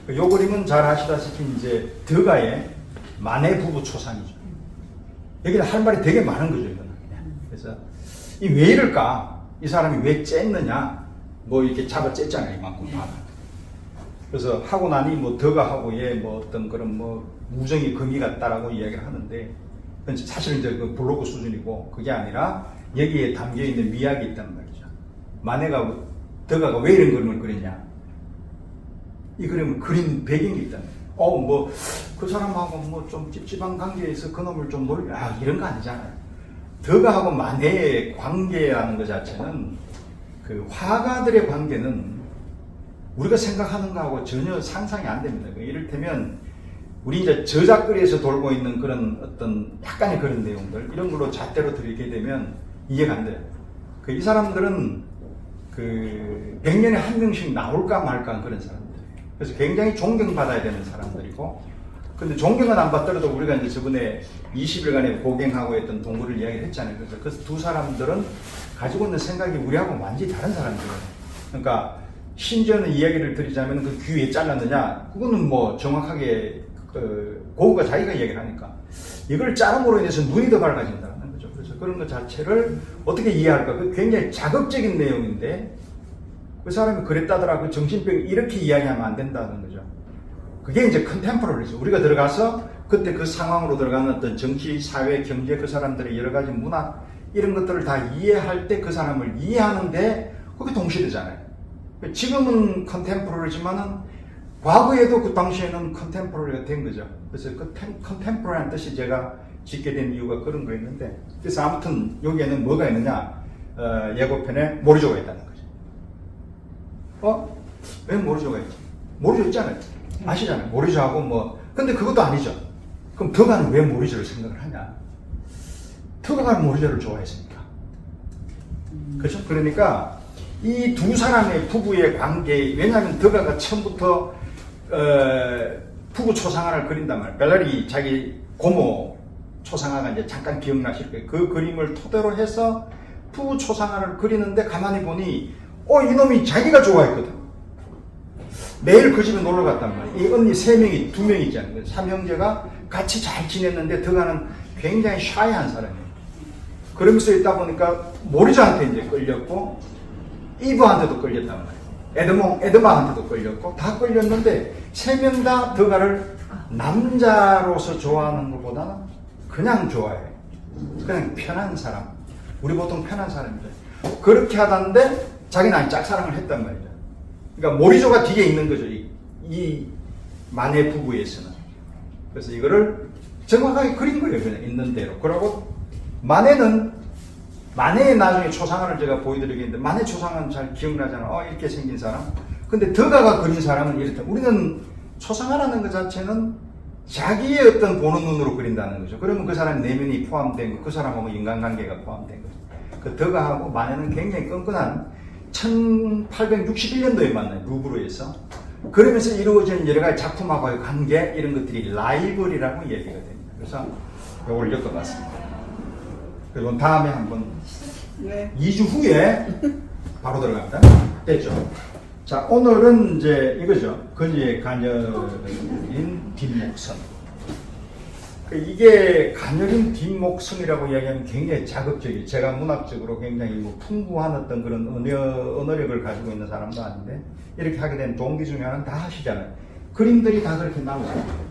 요 그림은 잘 아시다시피 이제 드가의 마네 부부 초상이죠. 여기는 할 말이 되게 많은 거죠, 이거는. 그래서 이 왜 이럴까? 이 사람이 왜 쨌느냐? 뭐 이렇게 잡아 쨌잖아요, 이만큼 다. 그래서 하고 나니 뭐 드가 하고 얘 뭐 어떤 그런 뭐 우정이 금이 같다라고 이야기를 하는데, 사실은 이제 그 블로그 수준이고, 그게 아니라 여기에 담겨 있는 미학이 있단 말이죠. 마네가 드가가 왜 이런 그림을 그렸냐? 이 그림은 그린 배경이 있다. 뭐, 그 사람하고 뭐 좀 찝찝한 관계에서 그놈을 좀 이런 거 아니잖아요. 드가하고 마네의 관계라는 것 자체는 그 화가들의 관계는 우리가 생각하는 거하고 전혀 상상이 안 됩니다. 이를테면, 우리 이제 저작거리에서 돌고 있는 그런 어떤 약간의 그런 내용들, 이런 걸로 잣대로 들이게 되면 이해가 안 돼요. 이 사람들은 그 100년에 한 명씩 나올까 말까 그런 사람들. 그래서 굉장히 존경받아야 되는 사람들이고, 근데 존경은 안 받더라도 우리가 이제 저번에 20일간의 고갱하고 했던 동굴을 이야기를 했잖아요. 그래서 그 두 사람들은 가지고 있는 생각이 우리하고 완전히 다른 사람들이에요. 그러니까 심지어는 이야기를 드리자면 그 귀 왜 잘랐느냐? 그거는 뭐 정확하게 고우가 자기가 이야기를 하니까 이걸 자름으로 인해서 눈이 더 밝아진다는 거죠. 그래서 그런 것 자체를 어떻게 이해할까? 그 굉장히 자극적인 내용인데 그 사람이 그랬다더라. 그 정신병이 이렇게 이야기하면 안 된다는 거죠. 그게 이제 컨템포러리죠. 우리가 들어가서 그때 그 상황으로 들어가는 어떤 정치, 사회, 경제, 그 사람들의 여러 가지 문화 이런 것들을 다 이해할 때 그 사람을 이해하는데 그게 동시대잖아요. 지금은 컨템포러리지만은 과거에도 그 당시에는 컨템포러리가 된 거죠. 그래서 그 컨템포러리한 뜻이 제가 짓게 된 이유가 그런 거였는데, 그래서 아무튼 여기에는 뭐가 있느냐? 예고편에 모리조가 있다는 거죠. 왜 모리조가 있지? 모리조 있잖아요. 아시잖아요. 모리조하고 뭐, 근데 그것도 아니죠. 그럼 드가는 왜 모리조를 생각을 하냐? 드가가 모리조를 좋아했으니까. 그렇죠? 그러니까 이 두 사람의 부부의 관계, 왜냐하면 드가가 처음부터 부부 초상화를 그린단 말이에요. 벨라리 자기 고모 초상화가 이제 잠깐 기억나실 거예요. 그 그림을 토대로 해서 부부 초상화를 그리는데 가만히 보니 이놈이 자기가 좋아했거든. 매일 그 집에 놀러 갔단 말이에요. 이 언니 3명이 2명 있잖아요. 3형제가 같이 잘 지냈는데 드가는 굉장히 샤이한 사람이에요. 그러면서 있다 보니까 모리조한테 이제 끌렸고 이브한테도 끌렸단 말이에요. 에드마한테도 끌렸고 다 끌렸는데 3명 다 드가를 남자로서 좋아하는 것보다는 그냥 좋아해요. 그냥 편한 사람. 우리 보통 편한 사람이죠. 그렇게 하던데 자기는 아니 짝사랑을 했단 말이죠. 그러니까 모리조가 뒤에 있는 거죠. 이 마네 부부에서는. 그래서 이거를 정확하게 그린 거예요. 그냥 있는 대로. 그러고 마네의 나중에 초상화를 제가 보여드리겠는데, 마네 초상화는 잘 기억나잖아. 이렇게 생긴 사람. 근데 드가가 그린 사람은 이렇다. 우리는 초상화라는 것 자체는 자기의 어떤 보는 눈으로 그린다는 거죠. 그러면 그 사람 내면이 포함된 거, 그 사람하고 인간관계가 포함된 거죠. 그 드가하고 마네는 굉장히 끈끈한 1861년도에 만나요. 루브르에서. 그러면서 이루어진 여러 가지 작품하고의 관계, 이런 것들이 라이벌이라고 얘기가 됩니다. 그래서 이걸 엮어봤습니다. 그리고 다음에 한번 2주 후에 바로 들어갑니다. 됐죠? 자, 오늘은 이제 이거죠. 거지의 가녀린 뒷목성. 이게 가녀린 뒷목성이라고 이야기하면 굉장히 자극적이에요. 제가 문학적으로 굉장히 뭐 풍부한 어떤 그런 언어력을 가지고 있는 사람도 아닌데, 이렇게 하게 된 동기 중에 하나는 다 하시잖아요. 그림들이 다 그렇게 나오죠.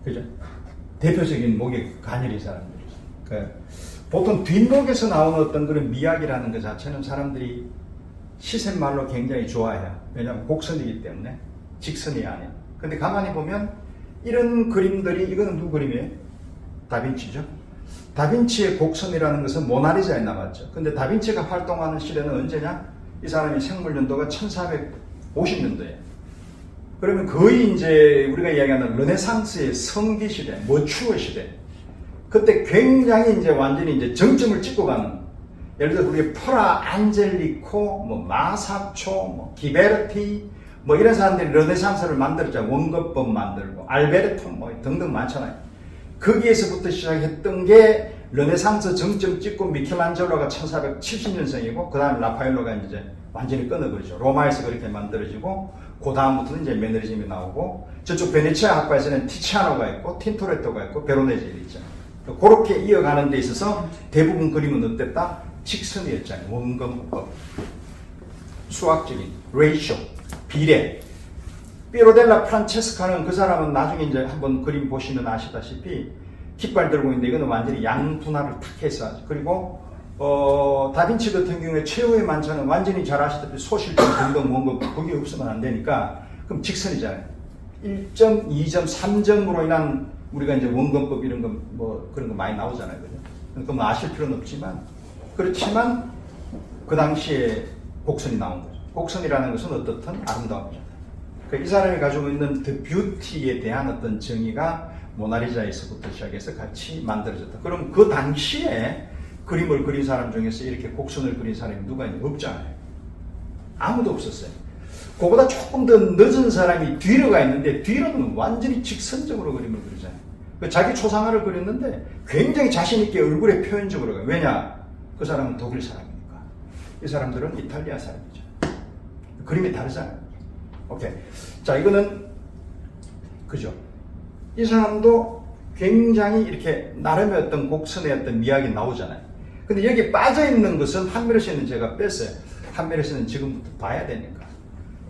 그죠? 대표적인 목의 가녀린 사람들이죠. 보통 뒷목에서 나오는 어떤 그런 미학이라는 것 자체는 사람들이 시샘말로 굉장히 좋아해요. 왜냐하면 곡선이기 때문에, 직선이 아닌. 근데 가만히 보면 이런 그림들이, 이거는 누구 그림이에요? 다빈치죠. 다빈치의 곡선이라는 것은 모나리자에 나왔죠. 근데 다빈치가 활동하는 시대는 언제냐? 이 사람이 생물연도가 1450년도에. 그러면 거의 이제 우리가 이야기하는 르네상스의 성기 시대, 머추어 시대. 그때 굉장히 이제 완전히 이제 정점을 찍고 가는. 예를 들어 우리 프라 안젤리코, 뭐 마사초, 뭐 기베르티, 뭐 이런 사람들이 르네상스를 만들었죠. 원급법 만들고, 알베르토 뭐 등등 많잖아요. 거기에서부터 시작했던 게 르네상스 정점 찍고 미켈란젤로가 1470년생이고 그 다음에 라파엘로가 이제 완전히 끊어버리죠. 로마에서 그렇게 만들어지고 그 다음부터는 이제 매너리즘이 나오고 저쪽 베네치아 학파에서는 티치아노가 있고 틴토레토가 있고 베로네젤이 있잖아요. 그렇게 이어가는 데 있어서 대부분 그림은 어땠다? 직선이었잖아요. 원근법, 수학적인 레이쇼, 비례. 피로델라 프란체스카는 그 사람은 나중에 이제 한번 그림 보시면 아시다시피 깃발 들고 있는데 이거는 완전히 양분화를 탁 해서 그리고 다빈치 같은 경우에 최후의 만찬은 완전히 잘 아시다시피 소실점 등등 원근 거기 없으면 안 되니까 그럼 직선이잖아요. 1점, 2점, 3점으로 인한 우리가 이제 원근법 이런 거 뭐 그런 거 많이 나오잖아요. 그죠? 그러니까 뭐 아실 필요는 없지만 그렇지만 그 당시에 곡선이 나온 거죠. 곡선이라는 것은 어떻든 아름다움이죠. 그러니까 이 사람이 가지고 있는 그 뷰티에 대한 어떤 정의가 모나리자에서부터 시작해서 같이 만들어졌다. 그럼 그 당시에 그림을 그린 사람 중에서 이렇게 곡선을 그린 사람이 누가 있냐? 없잖아요. 아무도 없었어요. 그보다 조금 더 늦은 사람이 뒤로 가 있는데 뒤로는 완전히 직선적으로 그림을 그리잖아요. 자기 초상화를 그렸는데 굉장히 자신있게 얼굴에 표현적으로 가요. 왜냐? 그 사람은 독일 사람이니까. 이 사람들은 이탈리아 사람이죠. 그림이 다르잖아요. 오케이. 자, 이거는, 그죠? 이 사람도 굉장히 이렇게 나름의 어떤 곡선의 어떤 미학이 나오잖아요. 근데 여기 빠져있는 것은 한미르시는 제가 뺐어요. 한미르시는 지금부터 봐야 되니까.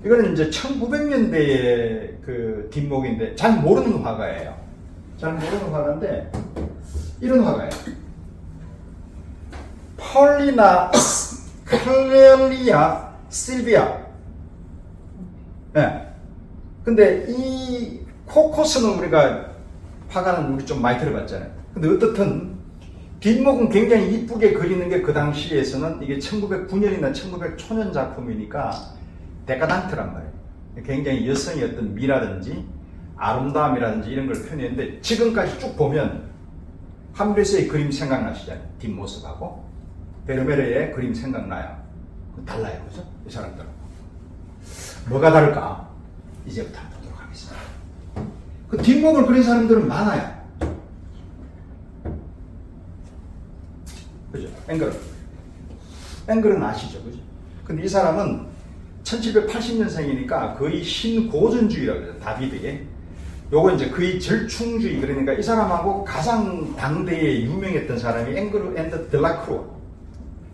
이거는 이제 1900년대의 그 뒷목인데 잘 모르는 화가예요. 잘 모르는 화가인데 이런 화가예요. 폴리나 클레리아 실비아. 네. 근데 이 코코스는 우리가 화가는 우리 좀 많이 들어봤잖아요. 근데 어떻든 뒷목은 굉장히 이쁘게 그리는 게 그 당시에서는 이게 1909년이나 1900초년 작품이니까 데카당트란 말이에요. 굉장히 여성의 어떤 미라든지 아름다움이라든지 이런 걸 표현했는데 지금까지 쭉 보면 함레스의 그림 생각나시잖아요. 뒷모습하고 베르메르의 그림 생각나요. 달라요. 그죠? 이 사람들은. 뭐가 다를까? 이제부터 한번 보도록 하겠습니다. 그 뒷목을 그린 사람들은 많아요. 그죠? 앵글은 아시죠? 그죠? 근데 이 사람은 1780년생이니까 거의 신고전주의라고 그래요. 다비드의. 요거 이제 거의 절충주의. 그러니까 이 사람하고 가장 당대에 유명했던 사람이 앵그르 앤드 델라크루아.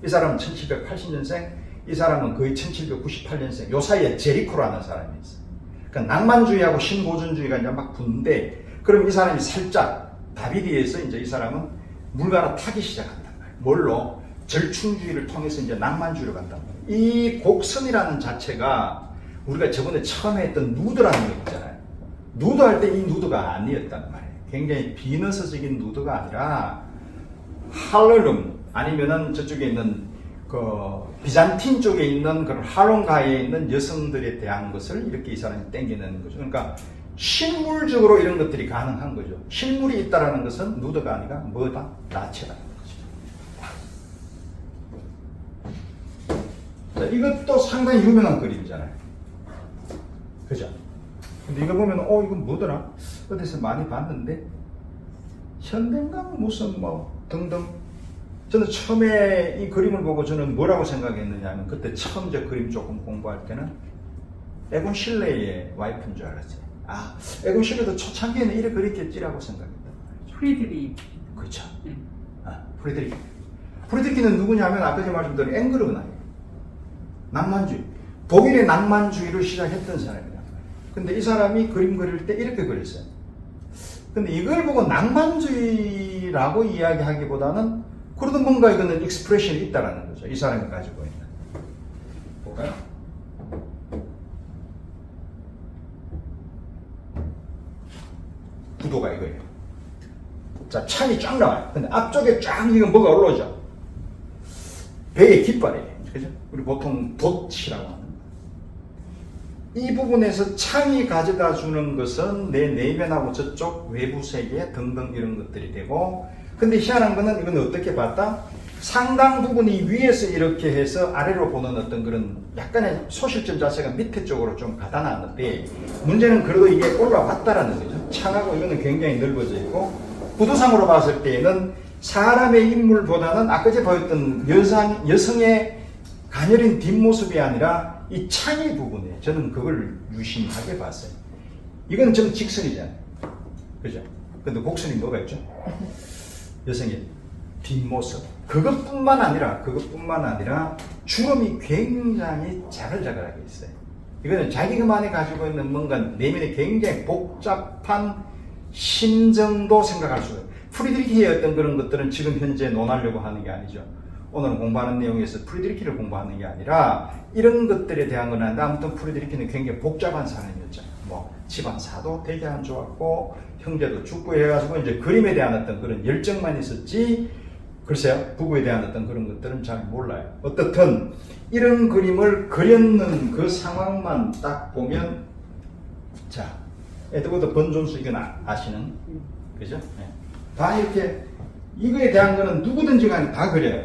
이 사람은 1780년생, 이 사람은 거의 1798년생. 요 사이에 제리코라는 사람이 있어요. 그러니까 낭만주의하고 신고전주의가 이제 막 붙는데, 그럼 이 사람이 살짝 다비드에서 이제 이 사람은 물 갈아타기 시작한단 말이에요. 뭘로? 절충주의를 통해서 이제 낭만주의로 간단 말이에요. 이 곡선이라는 자체가 우리가 저번에 처음에 했던 누드라는 거 있잖아요. 누드 할 때 이 누드가 아니었단 말이에요. 굉장히 비너스적인 누드가 아니라 할렘 아니면은 저쪽에 있는 그 비잔틴 쪽에 있는 그런 할롱가에 있는 여성들에 대한 것을 이렇게 이 사람이 땡겨내는 거죠. 그러니까 실물적으로 이런 것들이 가능한 거죠. 실물이 있다라는 것은 누드가 아니라 뭐다? 나체다. 자, 이것도 상당히 유명한 그림이잖아요. 그죠? 근데 이거 보면, 이건 뭐더라? 어디서 많이 봤는데? 현대인가? 무슨 등등. 저는 처음에 이 그림을 보고 저는 뭐라고 생각했느냐 하면, 그때 처음 저 그림 조금 공부할 때는 에곤 실레의 와이프인 줄 알았어요. 에곤 실레도 초창기에는 이래 그렸겠지라고 생각했단 말이죠. 프리드리. 그렇죠. 프리드리히. 프리드리히는 누구냐면, 아까 제가 말씀드린 앵그르는 아니에요. 낭만주의. 독일의 낭만주의를 시작했던 사람이다. 근데 이 사람이 그림 그릴 때 이렇게 그렸어요. 근데 이걸 보고 낭만주의라고 이야기하기보다는 그래도 뭔가 이거는 익스프레션이 있다라는 거죠. 이 사람이 가지고 있는. 볼까요? 구도가 이거예요. 자, 창이 쫙 나와요. 근데 앞쪽에 쫙 이건 뭐가 올라오죠? 배의 깃발이에요. 그죠? 우리 보통 돛이라고 하는 이 부분에서 창이 가져다 주는 것은 내 내면하고 저쪽 외부 세계 등등 이런 것들이 되고, 근데 희한한 거는 이건 어떻게 봤다? 상당 부분이 위에서 이렇게 해서 아래로 보는 어떤 그런 약간의 소실점 자체가 밑에 쪽으로 좀 가다 놨는데, 문제는 그래도 이게 올라왔다라는 거죠. 창하고 이거는 굉장히 넓어져 있고, 구도상으로 봤을 때에는 사람의 인물보다는 아까 전에 보였던 여성의 가녀린 뒷모습이 아니라 이 창의 부분에 저는 그걸 유심하게 봤어요. 이건 좀 직선이잖아요. 그죠? 근데 곡선이 뭐가 있죠? 여성의 뒷모습. 그것뿐만 아니라 주름이 굉장히 자글자글하게 있어요. 이거는 자기만이 가지고 있는 뭔가 내면에 굉장히 복잡한 심정도 생각할 수가 있어요. 프리드리히의 어떤 그런 것들은 지금 현재 논하려고 하는 게 아니죠. 오늘 공부하는 내용에서 프리드리히를 공부하는 게 아니라 이런 것들에 대한 건 아닌데 아무튼 프리드리히는 굉장히 복잡한 사람이었죠. 뭐 집안사도 되게 안 좋았고 형제도 죽고 해가지고 이제 그림에 대한 어떤 그런 열정만 있었지 글쎄요 부부에 대한 어떤 그런 것들은 잘 몰라요. 어떻든 이런 그림을 그렸는 그 상황만 딱 보면 자 에드워드 번존스 이건 아시는 그죠? 네. 다 이렇게 이거에 대한 거는 누구든지 간에 다 그려요.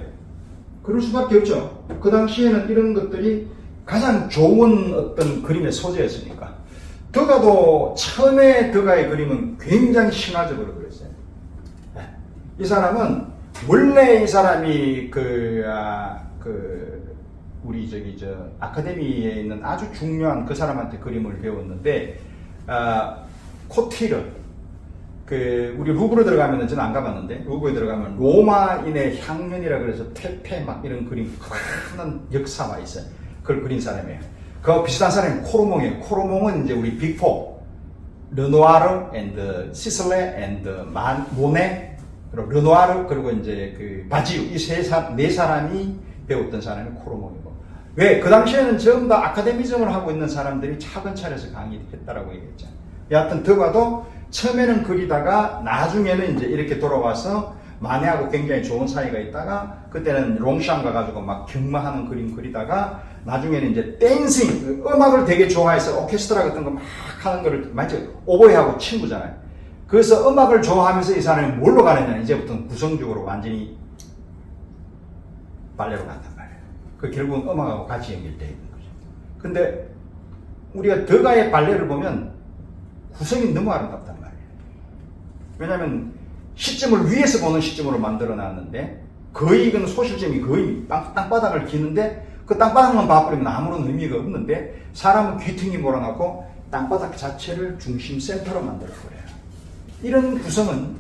그럴 수밖에 없죠. 그 당시에는 이런 것들이 가장 좋은 어떤 그림의 소재였으니까. 드가도 처음에 드가의 그림은 굉장히 신화적으로 그렸어요. 이 사람은 원래 이 사람이 우리 아카데미에 있는 아주 중요한 그 사람한테 그림을 배웠는데 코티르 우리 루브르 들어가면은 저는 안 가봤는데 루브르에 들어가면 로마인의 향연이라 그래서 퇴폐 막 이런 그림 큰 역사가 있어요. 그걸 그린 사람이에요. 그 비슷한 사람이 코르몽이에요. 코르몽은 이제 우리 빅포 르누아르 앤드 시슬레 앤드 모네 그리고 르누아르 그리고 이제 그 바지유 이 네 사람이 배웠던 사람이 코르몽이고 왜 그 당시에는 전부 다 아카데미즘을 하고 있는 사람들이 차근차려서 강의했다라고 얘기했죠. 여하튼 드가도 처음에는 그리다가 나중에는 이제 이렇게 돌아와서 마네하고 굉장히 좋은 사이가 있다가 그때는 롱샹 가가지고 막 경마하는 그림 그리다가 나중에는 이제 댄싱 음악을 되게 좋아해서 오케스트라 같은 거 막 하는 거를 마치 오보에하고 친구잖아요. 그래서 음악을 좋아하면서 이 사람이 뭘로 가느냐 이제부터는 구성적으로 완전히 발레로 간단 말이에요. 그 결국은 음악하고 같이 연결되어 있는 거죠. 근데 우리가 드가의 발레를 보면 구성이 너무 아름답단 말이에요. 왜냐하면 시점을 위에서 보는 시점으로 만들어 놨는데 거의 이건 소실점이 거의 땅바닥을 기는데 그 땅바닥만 봐버리면 아무런 의미가 없는데 사람은 귀퉁이 몰아놓고 땅바닥 자체를 중심 센터로 만들어버려요. 이런 구성은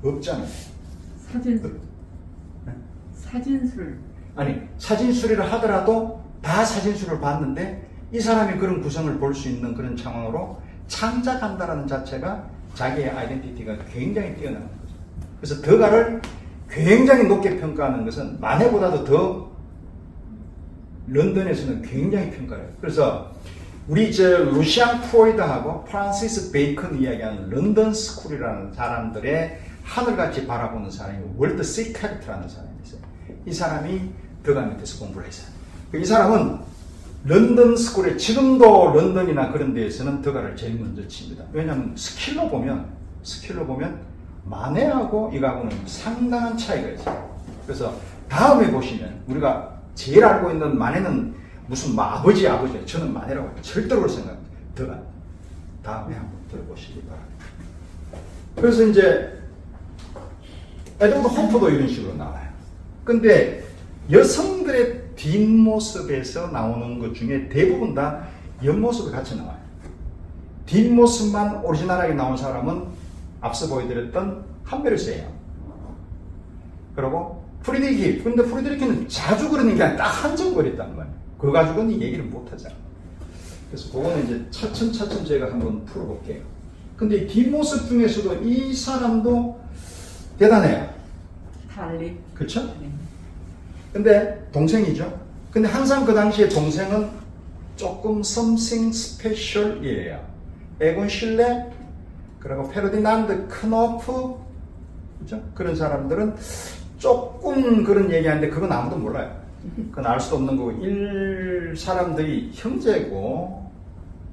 없잖아요. 사진술. 아니 사진술이라 하더라도 다 사진술을 봤는데 이 사람이 그런 구성을 볼 수 있는 그런 상황으로 창작한다라는 자체가 자기의 아이덴티티가 굉장히 뛰어나는 거죠. 그래서 드가를 굉장히 높게 평가하는 것은 마네보다도 더 런던에서는 굉장히 평가해요. 그래서 우리 루시안 프로이드하고 프란시스 베이컨 이야기하는 런던 스쿨이라는 사람들의 하늘같이 바라보는 사람이 월드 시카르트라는 사람이 있어요. 이 사람이 드가 밑에서 공부를 했어요. 이 사람은 런던 스쿨에 지금도 런던이나 그런 데에서는 드가를 제일 먼저 칩니다. 왜냐하면 스킬로 보면 마네하고 이거하고는 상당한 차이가 있어요. 그래서 다음에 보시면 우리가 제일 알고 있는 마네는 무슨 아버지야. 저는 마네라고 절대로 생각합니다. 드가 다음에 한번 들어보시기 바랍니다. 그래서 이제 에드워드 호프도 이런 식으로 나와요. 근데 여성들의 뒷모습에서 나오는 것 중에 대부분 다 옆모습이 같이 나와요. 뒷모습만 오리지널하게 나온 사람은 앞서 보여드렸던 함베르스예요. 그리고 프리드리히. 근데 프리드리히는 자주 그러는 게 아니라 딱 한 점 그랬단 말이에요. 그거 가지고는 이 얘기를 못 하잖아요. 그래서 그거는 이제 차츰차츰 제가 한번 풀어볼게요. 근데 이 뒷모습 중에서도 이 사람도 대단해요. 달리. 그쵸? 네. 근데 동생이죠. 근데 항상 그 당시에 동생은 조금 something special이에요. 에곤 실레, 그리고 페르디난드 크노프, 그죠? 그런 사람들은 조금 그런 얘기하는데 그건 아무도 몰라요. 그건 알 수도 없는 거고, 사람들이 형제고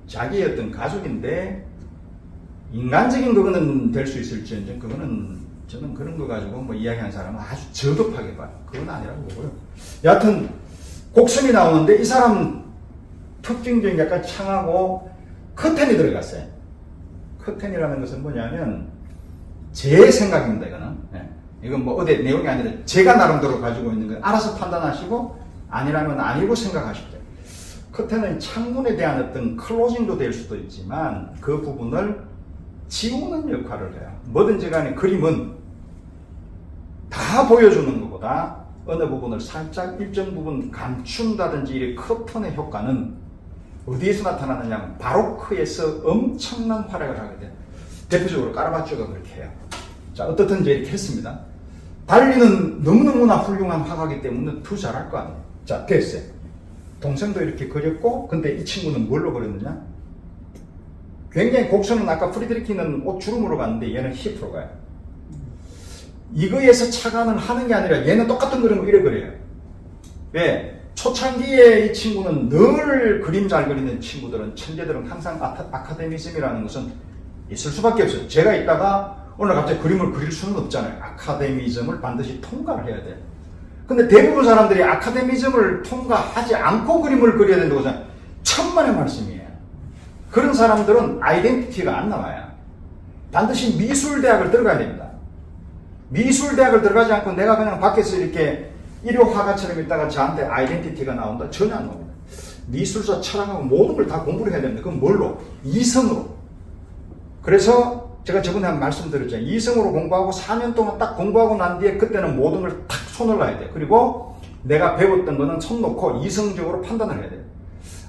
자기의 어떤 가족인데 인간적인 그거는 될 수 있을지언정 그거는 저는 그런 거 가지고 뭐 이야기하는 사람은 아주 저급하게 봐요. 그건 아니라고 보고요. 여하튼 곡선이 나오는데 이 사람은 특징적인 약간 창하고 커튼이 들어갔어요. 커튼이라는 것은 뭐냐면 제 생각입니다, 이거는. 예. 이건 뭐 어디 내용이 아니라 제가 나름대로 가지고 있는 거 알아서 판단하시고 아니라면 아니고 생각하십시오. 커튼은 창문에 대한 어떤 클로징도 될 수도 있지만 그 부분을 지우는 역할을 해요. 뭐든지 간에 그림은 다 보여주는 것보다 어느 부분을 살짝 일정 부분 감춘다든지 이 커튼의 효과는 어디에서 나타나느냐, 바로크에서 엄청난 활약을 하게 돼요. 대표적으로 까르바초가 그렇게 해요. 자, 어떻든 이제 이렇게 했습니다. 달리는 너무너무나 훌륭한 화가이기 때문에 더 잘할 거 아니에요. 자, 됐어요. 동생도 이렇게 그렸고, 근데 이 친구는 뭘로 그렸느냐? 굉장히 곡선은 아까 프리드리키는 옷 주름으로 갔는데 얘는 힙으로 가요. 이거에서 착안을 하는 게 아니라 얘는 똑같은 그림을 이래 그려요. 왜? 초창기에 이 친구는 늘 그림 잘 그리는 친구들은, 천재들은 항상 아카데미즘이라는 것은 있을 수밖에 없어요. 제가 있다가 오늘 갑자기 그림을 그릴 수는 없잖아요. 아카데미즘을 반드시 통과를 해야 돼요. 근데 대부분 사람들이 아카데미즘을 통과하지 않고 그림을 그려야 된다고 하잖아요. 천만의 말씀이에요. 그런 사람들은 아이덴티티가 안 나와요. 반드시 미술대학을 들어가야 됩니다. 미술대학을 들어가지 않고 내가 그냥 밖에서 이렇게 일요화가처럼 있다가 저한테 아이덴티티가 나온다? 전혀 안 나옵니다. 미술사, 철학하고 모든 걸 다 공부를 해야 됩니다. 그건 뭘로? 이성으로. 그래서 제가 저번에 한 말씀 드렸잖아요. 이성으로 공부하고 4년 동안 딱 공부하고 난 뒤에 그때는 모든 걸 탁 손을 놔야 돼요. 그리고 내가 배웠던 거는 손 놓고 이성적으로 판단을 해야 돼요.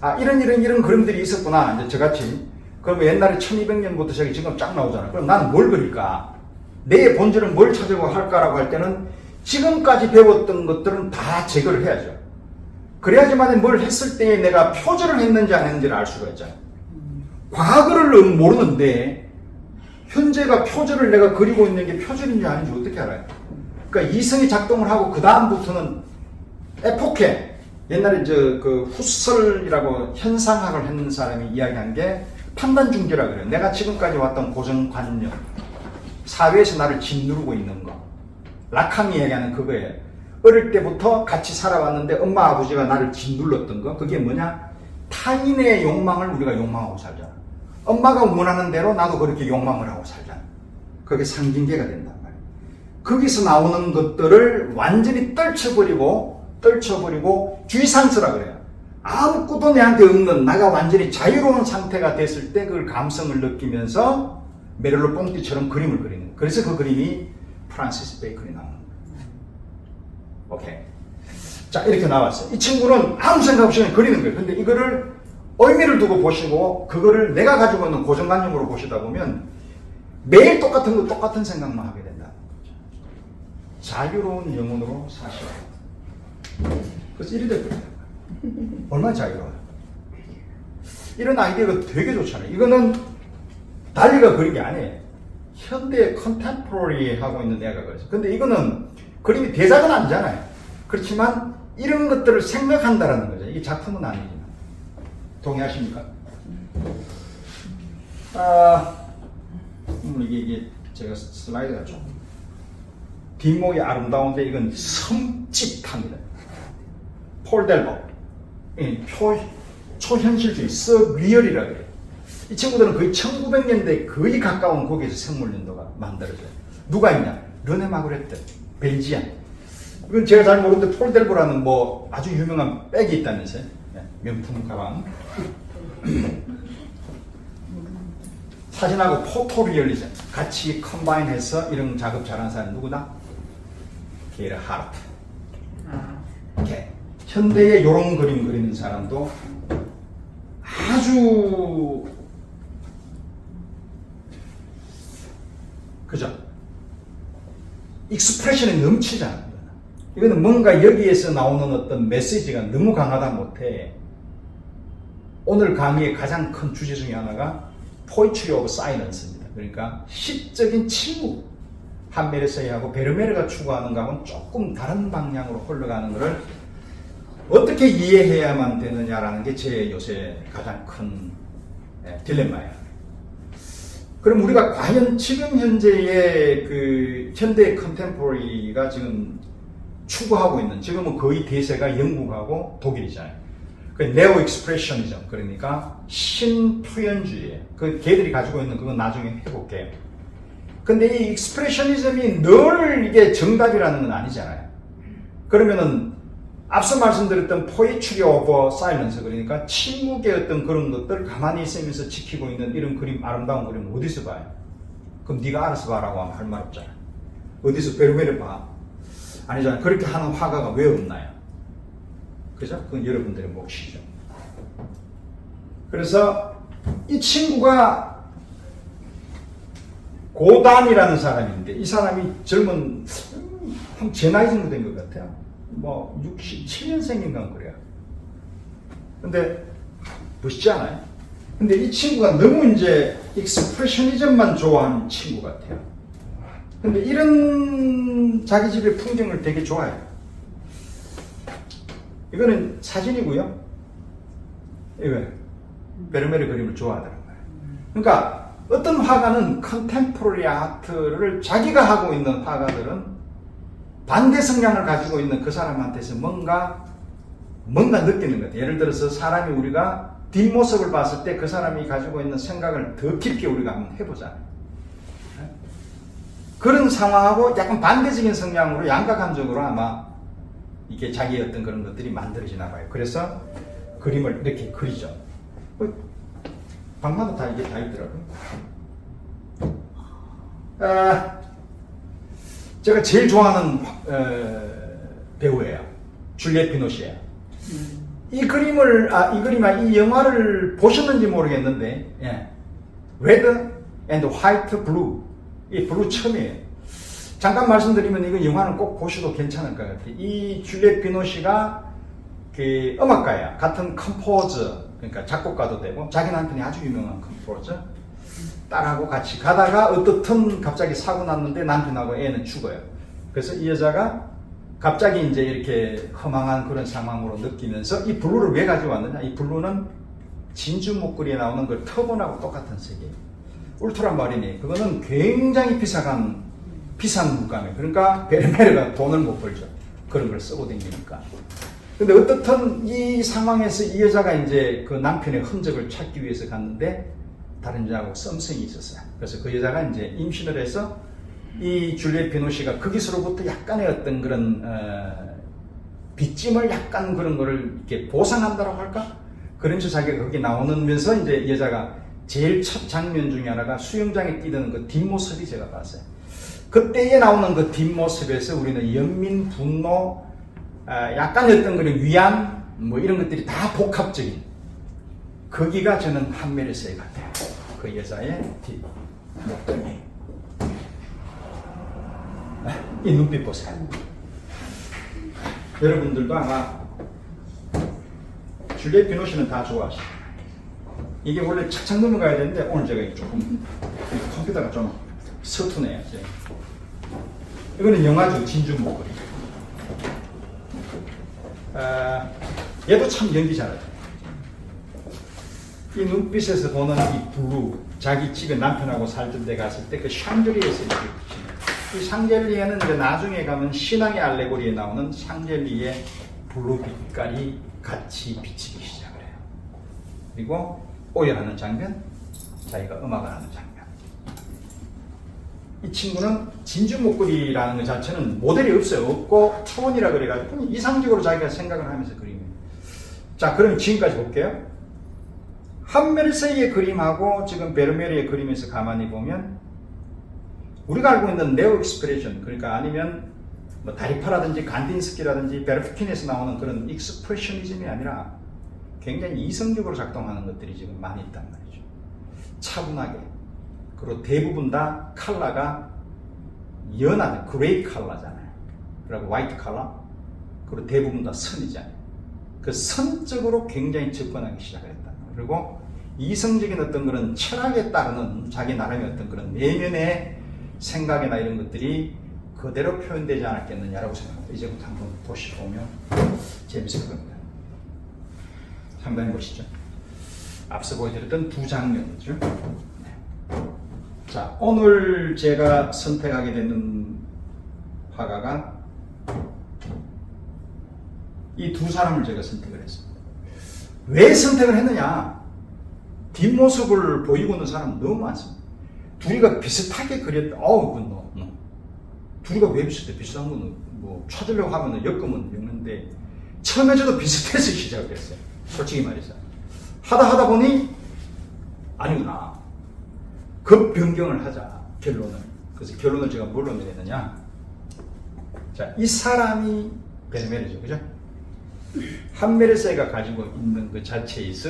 아, 이런 그림들이 있었구나. 이제 저같이. 그러면 옛날에 1200년부터 시작이 지금 쫙 나오잖아요. 그럼 나는 뭘 그릴까? 내 본질은 뭘 찾으려고 할까라고 할 때는 지금까지 배웠던 것들은 다 제거를 해야죠. 그래야지만 뭘 했을 때 내가 표절을 했는지 안 했는지를 알 수가 있잖아요. 과거를 모르는데 현재가 표절을 내가 그리고 있는 게 표절인지 아닌지 어떻게 알아요? 그러니까 이성이 작동을 하고 그 다음부터는 에포케, 옛날에 그 후설이라고 현상학을 했는 사람이 이야기한 게 판단 중재라 그래요. 내가 지금까지 왔던 고정관념, 사회에서 나를 짓누르고 있는 거. 라칸이 얘기하는 그거예요. 어릴 때부터 같이 살아왔는데 엄마 아버지가 나를 짓눌렀던 거. 그게 뭐냐? 타인의 욕망을 우리가 욕망하고 살잖아. 엄마가 원하는 대로 나도 그렇게 욕망을 하고 살잖아. 그게 상징계가 된단 말이야. 거기서 나오는 것들을 완전히 떨쳐버리고 쥐상스라 그래요. 아무것도 내한테 없는 나가 완전히 자유로운 상태가 됐을 때 그걸 감성을 느끼면서 메릴로 뽕띠처럼 그림을 그리는 거예요. 그래서 그 그림이 프란시스 베이컨이 나오는 거예요. 오케이. 자, 이렇게 나왔어요. 이 친구는 아무 생각 없이 그냥 그리는 거예요. 근데 이거를 의미를 두고 보시고 그거를 내가 가지고 있는 고정관념으로 보시다 보면 매일 똑같은 거 똑같은 생각만 하게 된다. 자유로운 영혼으로 사시라. 그래서 이래 됐거든요. 얼마나 자유로워요. 이런 아이디어가 되게 좋잖아요. 이거는 달리가 그린 게 아니에요. 현대 컨템포러리 하고 있는 애가 그랬어요. 근데 이거는 그림이 대작은 아니잖아요. 그렇지만 이런 것들을 생각한다라는 거죠. 이게 작품은 아니지만. 동의하십니까? 이게 제가 슬라이드가 좀 뒷목이 아름다운데 이건 섬찟합니다. 폴 델버, 초현실주의, 서리얼이라 그래요. 이 친구들은 거의 1900년대에 거의 가까운 거기에서 생물연도가 만들어져요. 누가 있냐? 르네 마그레트, 벨지안. 이건 제가 잘 모르는데 폴 델버라는 뭐 아주 유명한 백이 있다면서요. 네, 명품 가방. 사진하고 포토리얼리즘 같이 컴바인해서 이런 작업 잘하는 사람이 누구다? 게르 하르트. 오케이. 현대에 이런 그림 그리는 사람도 아주 그죠? 익스프레션이 넘치잖아요. 이거는 뭔가 여기에서 나오는 어떤 메시지가 너무 강하다 못해. 오늘 강의의 가장 큰 주제 중에 하나가 Poetry of Silence입니다. 그러니까 시적인 침묵. 한메르세이하고 베르메르가 추구하는 것하고는 조금 다른 방향으로 흘러가는 것을 어떻게 이해해야만 되느냐라는 게 제 요새 가장 큰 딜레마예요. 그럼 우리가 과연 지금 현재의 그 현대 컨템포러리가 지금 추구하고 있는, 지금은 거의 대세가 영국하고 독일이잖아요. 그 네오 익스프레셔니즘, 그러니까 신표현주의예요. 그 걔들이 가지고 있는 그건 나중에 해볼게요. 근데 이 익스프레셔니즘이 늘 이게 정답이라는 건 아니잖아요. 그러면은 앞서 말씀드렸던 포에츄리 오버 사일런스, 그러니까 침묵의 어떤 그런 것들 가만히 있으면서 지키고 있는 이런 그림, 아름다운 그림 어디서 봐요? 그럼 네가 알아서 봐라고 하면 할 말 없잖아. 어디서 베르메르 봐? 아니잖아요. 그렇게 하는 화가가 왜 없나요? 그죠? 그건 여러분들의 몫이죠. 그래서 이 친구가 고단이라는 사람인데, 이 사람이 젊은, 제 나이 정도 된 것 같아요. 뭐 67년생인가 그래요. 근데 멋있지 않아요? 근데 이 친구가 너무 이제 익스프레셔니즘만 좋아하는 친구 같아요. 근데 이런 자기 집의 풍경을 되게 좋아해요. 이거는 사진이고요. 이거 베르메르 그림을 좋아하더라고요. 그러니까 어떤 화가는 컨템포러리 아트를 자기가 하고 있는 화가들은 반대 성향을 가지고 있는 그 사람한테서 뭔가 느끼는 것 같아요. 예를 들어서 사람이 우리가 뒷모습을 봤을 때 그 사람이 가지고 있는 생각을 더 깊게 우리가 한번 해보잖아요. 그런 상황하고 약간 반대적인 성향으로 양가감정으로 아마 이게 자기의 어떤 그런 것들이 만들어지나 봐요. 그래서 그림을 이렇게 그리죠. 방마다 다 이게 다 있더라고요. 제가 제일 좋아하는 배우예요. 줄리엣 비노시예요. 이 영화를 보셨는지 모르겠는데, 예. 레드 앤드 화이트 블루. 이 블루 처음이에요. 잠깐 말씀드리면 이거 영화는 꼭 보셔도 괜찮을 것 같아요. 이 줄리엣 비노시가 그 음악가예요. 같은 컴포저, 그러니까 작곡가도 되고, 자기 남편이 아주 유명한 컴포저. 딸하고 같이 가다가 어떻든 갑자기 사고 났는데 남편하고 애는 죽어요. 그래서 이 여자가 갑자기 이제 이렇게 허망한 그런 상황으로 느끼면서 이 블루를 왜 가져왔느냐? 이 블루는 진주 목걸이에 나오는 그 터본하고 똑같은 색이에요. 울트라마린이. 그거는 굉장히 비싼 물감이에요. 그러니까 베르메르가 돈을 못 벌죠. 그런 걸 쓰고 다니니까. 근데 어떻든 이 상황에서 이 여자가 이제 그 남편의 흔적을 찾기 위해서 갔는데 다른 여자하고 썸씽이 있었어요. 그래서 그 여자가 이제 임신을 해서 이 줄리엣 비노시가 거기서로부터 약간의 어떤 그런 빚짐을 약간 그런 거를 이렇게 보상한다고 할까? 그러면서 자기가 거기 나오면서 이제 여자가 제일 첫 장면 중에 하나가 수영장에 뛰는 그 뒷모습이 제가 봤어요. 그때에 나오는 그 뒷모습에서 우리는 연민, 분노, 약간의 어떤 그런 위안, 뭐 이런 것들이 다 복합적인 거기가 저는 한메르세이 같아요. 그 여자의 뒷목덜미. 이 눈빛 보세요. 여러분들도 아마 줄리엣 비노시는 다 좋아하시죠. 이게 원래 착착 넘어가야 되는데 오늘 제가 조금 컴퓨터가 좀 서투네요. 이거는 영화죠. 진주 목걸이. 얘도 참 연기 잘하죠. 이 눈빛에서 보는 이 블루, 자기 집에 남편하고 살던 데 갔을 때 그 샹젤리에서 이렇게 비치는. 이 샹젤리에는 이제 나중에 가면 신앙의 알레고리에 나오는 샹젤리의 블루 빛깔이 같이 비치기 시작을 해요. 그리고 오열하는 장면, 자기가 음악을 하는 장면. 이 친구는 진주 목걸이라는 것 자체는 모델이 없어요. 없고 초원이라 그래가지고 이상적으로 자기가 생각을 하면서 그립니다. 자, 그럼 지금까지 볼게요. 한메르세이의 그림하고 지금 베르메르의 그림에서 가만히 보면 우리가 알고 있는 네오 익스프레션, 그러니까 아니면 뭐 다리파라든지 간딘스키라든지 베르프킨에서 나오는 그런 익스프레셔니즘이 아니라 굉장히 이성적으로 작동하는 것들이 지금 많이 있단 말이죠. 차분하게. 그리고 대부분 다 컬러가 연한 그레이 컬러잖아요. 그리고 화이트 컬러. 그리고 대부분 다 선이잖아요. 그 선적으로 굉장히 접근하기 시작했다. 그리고 이성적인 어떤 그런 철학에 따르는 자기 나름의 어떤 그런 내면의 생각이나 이런 것들이 그대로 표현되지 않았겠느냐라고 생각합니다. 이제부터 한번 보시면 재밌을 겁니다. 상당히 보시죠. 앞서 보여드렸던 두 장면이죠. 네. 자, 오늘 제가 선택하게 되는 화가가 이 두 사람을 제가 선택을 했습니다. 왜 선택을 했느냐? 뒷모습을 보이고 있는 사람은 너무 많습니다. 둘이가 비슷하게 그렸다. 너. 둘이가 왜 비슷해? 비슷한 거는 뭐 찾으려고 하면은 엮으면 엮는데 처음에 저도 비슷해서 시작을 했어요. 솔직히 말해서. 하다 보니 아니구나. 급 변경을 하자. 결론을. 그래서 결론을 제가 뭘로 내렸느냐. 자, 이 사람이 베르메르죠. 그죠? 한메르세가 가지고 있는 그 자체에서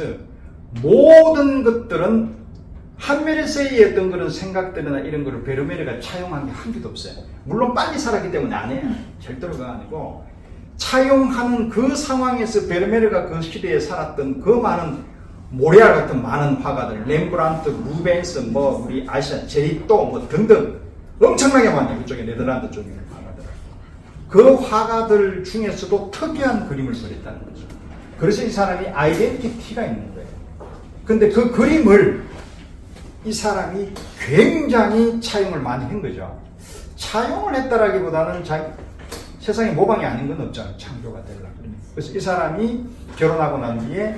모든 것들은 한메르세의 어떤 그런 생각들이나 이런 거를 베르메르가 차용한 게 한 개도 없어요. 물론 빨리 살았기 때문에 안 해요. 절대로가 아니고 차용하는 그 상황에서 베르메르가 그 시대에 살았던 그 많은 모레알 같은 많은 화가들, 렘브란트, 루벤스, 뭐 우리 아시아 제리또 뭐 등등 엄청나게 많아요. 그쪽에 네덜란드 쪽에 화가들. 그 화가들 중에서도 특이한 그림을 그렸다는 거죠. 그래서 이 사람이 아이덴티티가 있는 거예요. 근데 그 그림을 이 사람이 굉장히 차용을 많이 한 거죠. 차용을 했다라기보다는 세상에 모방이 아닌 건 없잖아요. 창조가 되려고. 그래서 이 사람이 결혼하고 난 뒤에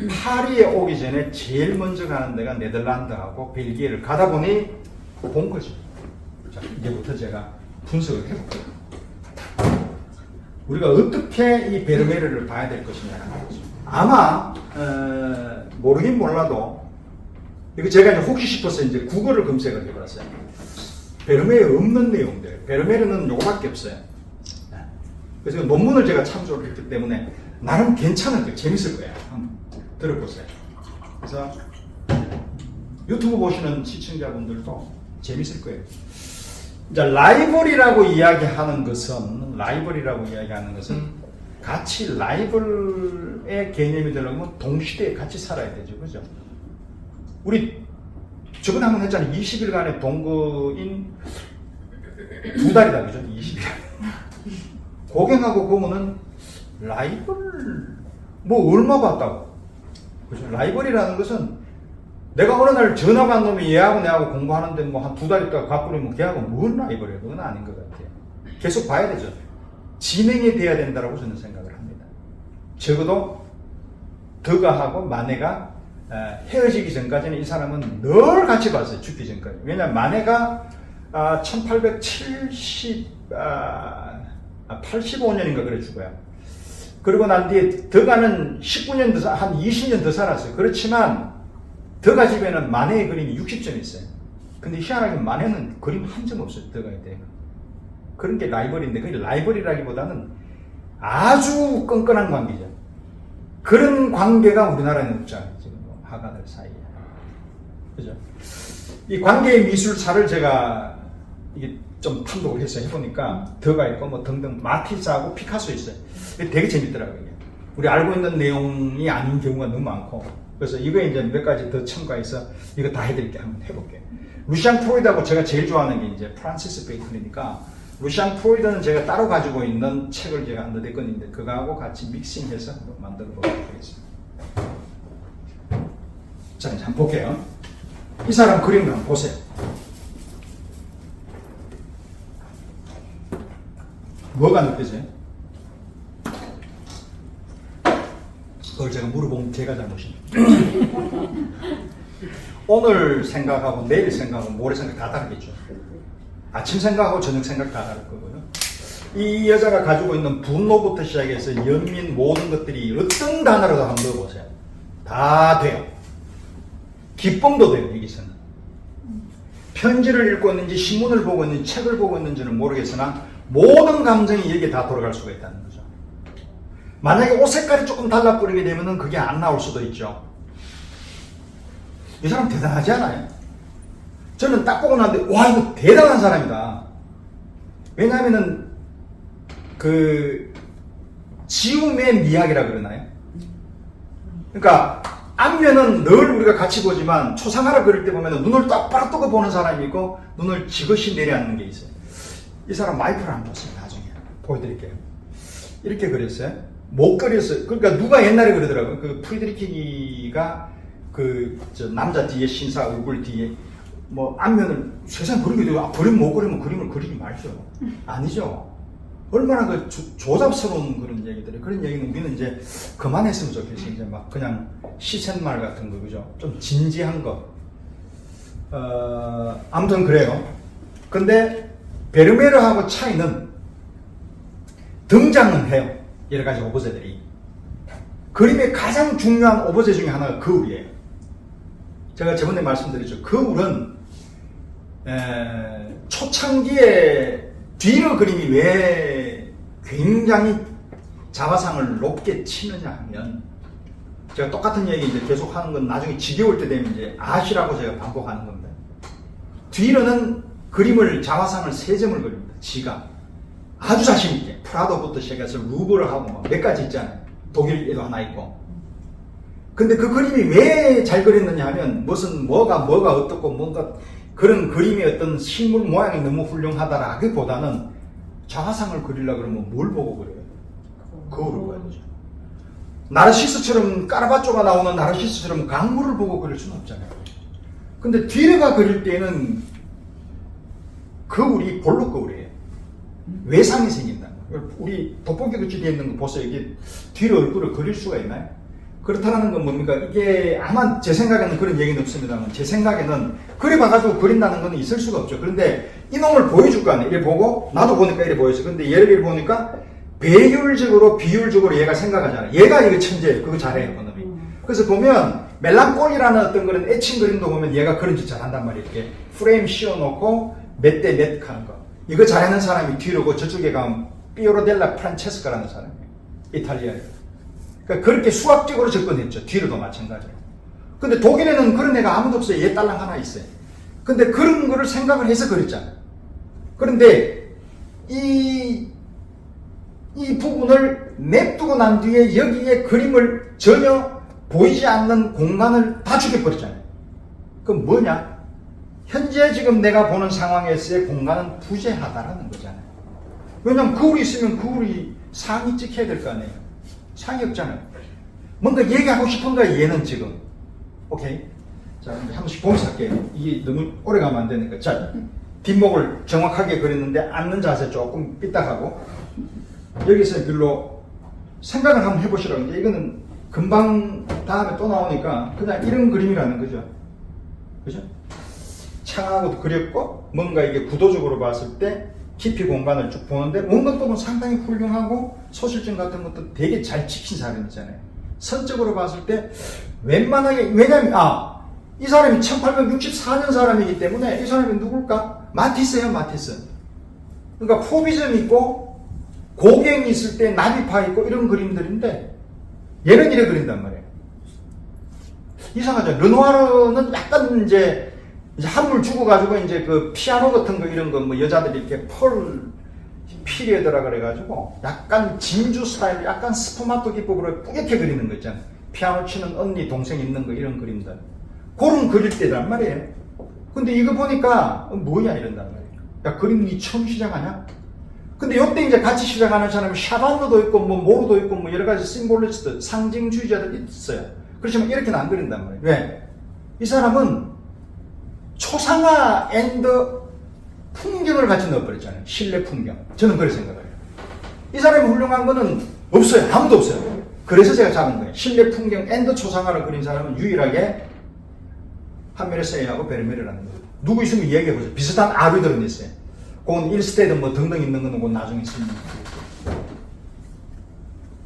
파리에 오기 전에 제일 먼저 가는 데가 네덜란드하고 벨기에를 가다 보니 본 거죠. 자, 이제부터 제가 분석을 해볼게요. 우리가 어떻게 이 베르메르를 봐야 될 것이냐는 거죠. 아마 모르긴 몰라도 이거 제가 이제 혹시 싶어서 이제 구글을 검색을 해봤어요. 베르메르에 없는 내용들. 베르메르는 요거밖에 없어요. 그래서 논문을 제가 참조를 했기 때문에 나름 괜찮을 거예요. 재밌을 거예요. 한번 들어보세요. 그래서 유튜브 보시는 시청자분들도 재밌을 거예요. 이제 라이벌이라고 이야기하는 것은 같이 라이벌의 개념이 되려면 동시대에 같이 살아야 되죠. 그죠? 우리 저번에 한번 했잖아요. 20일간의 동거인 2달이다. 그죠? 20일. 고갱하고 보면은 라이벌 뭐 얼마 봤다고. 그죠? 라이벌이라는 것은 내가 어느 날 전화 받는 놈이 얘하고 내하고 공부하는데 뭐 한 2달 있다가 가버리면 걔하고 뭔 라이벌이야. 그건 아닌 것 같아요. 계속 봐야 되죠. 진행이 돼야 된다고 저는 생각을 합니다. 적어도 드가하고 마네가 헤어지기 전까지는 이 사람은 늘 같이 봤어요. 죽기 전까지. 왜냐하면 마네가 85년인가 그래 죽어요. 그리고 난 뒤에 드가는 19년 더, 한 20년 더 살았어요. 그렇지만 드가 집에는 마네의 그림이 60점 있어요. 근데 희한하게 마네는 그림 한 점 없어요. 드가에 대해. 그런 게 라이벌인데 그게 라이벌이라기보다는 아주 끈끈한 관계죠. 그런 관계가 우리나라에는 없잖아요. 지금 화가들 사이에. 그죠? 이 관계의 미술사를 제가 이게 좀 탐독을 해서 해보니까 드가 있고 뭐 등등 마티스하고 피카소 있어요. 되게 재밌더라고요. 우리 알고 있는 내용이 아닌 경우가 너무 많고. 그래서 이거 이제 몇 가지 더 첨가해서 이거 다 해드릴게요. 한번 해볼게요. 루시안 프로이드하고 제가 제일 좋아하는 게 이제 프란시스 베이컨이니까 루시안 프로이드는 제가 따로 가지고 있는 책을 제가 한두 대 건인데 그거하고 같이 믹싱해서 만들어 보도록 하겠습니다. 자, 이제 한번 볼게요. 이 사람 그림을 한번 보세요. 뭐가 느껴져요? 그걸 제가 물어보면 제가 잘못이에요. 오늘 생각하고 내일 생각하고 모레 생각 다 다르겠죠. 아침 생각하고 저녁 생각 다 다를 거고요. 이 여자가 가지고 있는 분노부터 시작해서 연민 모든 것들이 어떤 단어로도 한번 넣어보세요. 다 돼요. 기쁨도 돼요. 여기서는. 편지를 읽고 있는지 신문을 보고 있는지 책을 보고 있는지는 모르겠으나 모든 감정이 여기에 다 돌아갈 수가 있다는 거죠. 만약에 옷 색깔이 조금 달라 뿌리게 되면 그게 안 나올 수도 있죠. 이 사람 대단하지 않아요? 저는 딱 보고 나는데 와 이거 대단한 사람이다. 왜냐하면은 그 지움의 미학이라 그러나요? 그러니까 앞면은 늘 우리가 같이 보지만 초상화를 그릴 때 보면 눈을 똑바로 뜨고 보는 사람이 있고 눈을 지그시 내려앉는 게 있어요. 이 사람 마이크를 한번 보세요. 나중에 보여드릴게요. 이렇게 그렸어요. 못 그렸어요. 그러니까 누가 옛날에 그러더라고요. 그 프리드리히가 그 저 남자 뒤에 신사 얼굴 뒤에 뭐 앞면을 세상 그런 게 돼요. 그림 못 그리면 그림을 그리지 말죠. 아니죠. 얼마나 그 조잡스러운 그런 얘기들이. 그런 얘기는 우리는 이제 그만했으면 좋겠어요. 이제 막 그냥 시쳇말 같은 거, 그죠? 좀 진지한 거. 아무튼 그래요. 근데 베르메르하고 차이는 등장은 해요. 여러 가지 오브제들이. 그림의 가장 중요한 오브제 중에 하나가 거울이에요. 제가 저번에 말씀드렸죠. 거울은 초창기에 뒤로 그림이 왜 굉장히 자화상을 높게 치느냐 하면, 제가 똑같은 얘기 이제 계속 하는 건 나중에 지겨울 때 되면 이제 아시라고 제가 반복하는 겁니다. 뒤로는 그림을 자화상을 3점을 그립니다. 지가 아주 자신있게 프라도부터 시작해서 루브를 하고 몇 가지 있잖아요. 독일에도 하나 있고. 근데 그 그림이 왜 잘 그렸느냐 하면 무슨 뭐가 어떻고 뭔가 그런 그림의 어떤 식물 모양이 너무 훌륭하다라기보다는 자화상을 그리려고 그러면 뭘 보고 그려요? 거울을 봐야 되죠. 나르시스처럼 까르바쪼가 나오는 나르시스처럼 강물을 보고 그릴 수는 없잖아요. 근데 뒤에가 그릴 때는 거울이 볼록 거울이에요. 외상이 생긴다. 우리 돋보기 그치 되어 있는 거 보세요. 이게 뒤로 얼굴을 그릴 수가 있나요? 그렇다는 건 뭡니까? 이게 아마 제 생각에는 그런 얘기는 없습니다만, 제 생각에는 그려봐가지고 그린다는 건 있을 수가 없죠. 그런데 이놈을 보여줄 거 아니에요. 이래 보고 나도 보니까 이래 보였어. 근데 얘를 보니까 배율적으로 비율적으로 얘가 생각하잖아요. 얘가 이거 천재예요. 그거 잘해요, 그놈이. 그래서 보면 멜랑콜이라는 어떤 그런 애칭 그림도 보면 얘가 그런 짓 잘한단 말이에요. 이렇게 프레임 씌워놓고 몇 대 몇 하는 거. 이거 잘하는 사람이 뒤로고 저쪽에 가면 피오로델라 프란체스카라는 사람이에요. 이탈리아에. 그러니까 그렇게 수학적으로 접근했죠. 뒤로도 마찬가지로. 근데 독일에는 그런 애가 아무도 없어요. 얘 딸랑 하나 있어요. 근데 그런 거를 생각을 해서 그랬잖아요. 그런데 이 부분을 냅두고 난 뒤에 여기에 그림을 전혀 보이지 않는 공간을 다 죽여버렸잖아요. 그럼 뭐냐? 현재 지금 내가 보는 상황에서의 공간은 부재하다라는 거잖아요. 왜냐면 거울이 있으면 거울이 상이 찍혀야 될 거 아니에요. 상이 없잖아요. 뭔가 얘기하고 싶은 거야, 얘는 지금. 오케이? 자, 이제 한 번씩 보면서 할게요. 이게 너무 오래 가면 안 되니까. 자, 뒷목을 정확하게 그렸는데 앉는 자세 조금 삐딱하고, 여기서 별로 생각을 한번 해보시라고. 이제 이거는 금방 다음에 또 나오니까 그냥 이런 그림이라는 거죠. 그죠? 창하고도 그렸고, 뭔가 이게 구도적으로 봤을 때 깊이 공간을 쭉 보는데, 뭔가 또 상당히 훌륭하고 소실점 같은 것도 되게 잘 지킨 사람이잖아요. 선적으로 봤을 때 웬만하게, 왜냐면 이 사람이 1864년 사람이기 때문에 이 사람이 누굴까? 마티스예요, 마티스. 그러니까 포비즘 있고 고갱이 있을 때 나비파 있고 이런 그림들인데, 얘는 이래 그린단 말이에요. 이상하죠. 르누아르는 약간 이제 한물 주고가지고 이제 그 피아노 같은 거 이런 거 뭐 여자들이 이렇게 펄 피리에드라 그래가지고 약간 진주 스타일, 약간 스포마토 기법으로 뿌옇게 그리는 거 있잖아요. 피아노 치는 언니, 동생 있는 거 이런 그림들. 그런 그릴 때란 말이에요. 근데 이거 보니까 뭐야 이런단 말이에요. 야, 그림 니 처음 시작하냐? 근데 요때 이제 같이 시작하는 사람이 샤반도도 있고 뭐 모르도 있고 뭐 여러 가지 심볼리스트, 상징주의자들 있어요. 그렇지만 이렇게는 안 그린단 말이에요. 왜? 이 사람은 초상화 앤드 풍경을 같이 넣어버렸잖아요. 실내 풍경. 저는 그렇게 생각해요. 이 사람이 훌륭한 거는 없어요. 아무도 없어요. 그래서 제가 잡은 거예요. 실내 풍경 앤드 초상화를 그린 사람은 유일하게 한메르세이하고 베르메르라는 거예요. 누구 있으면 이야기해보세요. 비슷한 아류들은 있어요. 그건 1스테이드 뭐 등등 있는 거는 그건 나중에 있습니다.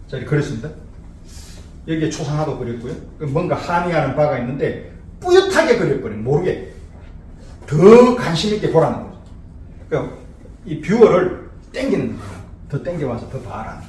자, 이렇게 그렸습니다. 여기에 초상화도 그렸고요. 뭔가 함의하는 바가 있는데 뿌옇하게 그려버려요. 모르게. 더 관심 있게 보라는 거죠. 그러니까 이 뷰어를 땡기는 거예요. 더 땡겨와서 더 봐라.